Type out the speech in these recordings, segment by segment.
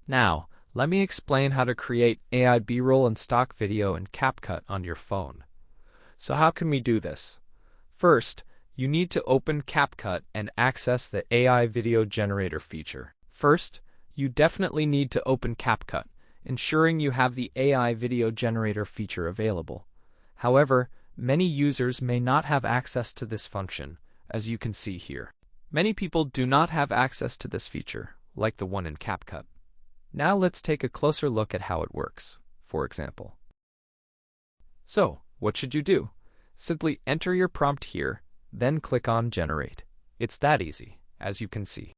Now, let me explain how to create AI B-roll and stock video in CapCut on your phone. So how can we do this? First, you need to open CapCut and access the AI video generator feature. First, you definitely need to open CapCut, ensuring you have the AI video generator feature available. However, many users may not have access to this function, as you can see here. Many people do not have access to this feature, like the one in CapCut. Now let's take a closer look at how it works, for example. So, what should you do? Simply enter your prompt here, then click on Generate. It's that easy, as you can see.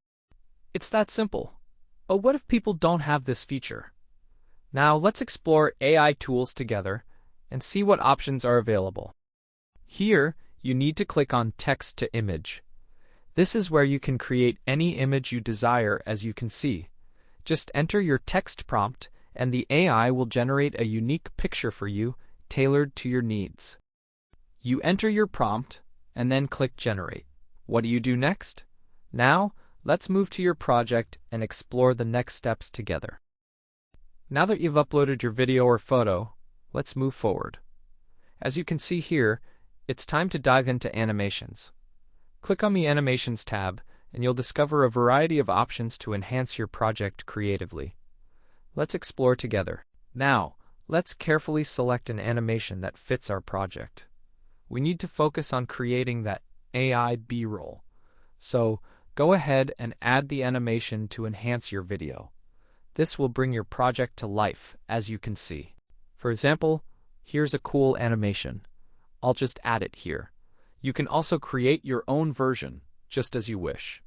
It's that simple. But what if people don't have this feature? Now let's explore AI tools together and see what options are available. Here, you need to click on Text to Image. This is where you can create any image you desire, as you can see. Just enter your text prompt and the AI will generate a unique picture for you, tailored to your needs. You enter your prompt and then click Generate. What do you do next? Now, let's move to your project and explore the next steps together. Now that you've uploaded your video or photo, let's move forward. As you can see here, it's time to dive into animations. Click on the Animations tab and you'll discover a variety of options to enhance your project creatively. Let's explore together. Now, let's carefully select an animation that fits our project. We need to focus on creating that AI B-roll. So, go ahead and add the animation to enhance your video. This will bring your project to life, as you can see. For example, here's a cool animation. I'll just add it here. You can also create your own version, just as you wish.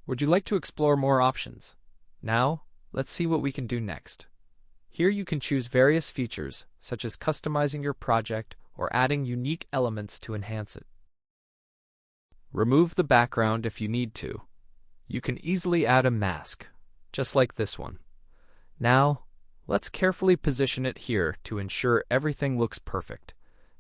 Would you like to explore more options? Now, let's see what we can do next. Here you can choose various features, such as customizing your project or adding unique elements to enhance it. Remove the background if you need to. You can easily add a mask, just like this one. Now, let's carefully position it here to ensure everything looks perfect.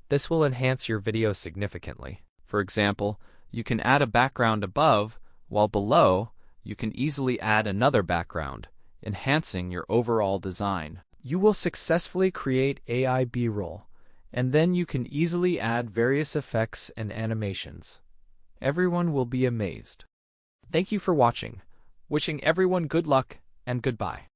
This will enhance your video significantly. For example, you can add a background above, while below, you can easily add another background, enhancing your overall design. You will successfully create AI B-roll, and then you can easily add various effects and animations. Everyone will be amazed. Thank you for watching. Wishing everyone good luck and goodbye.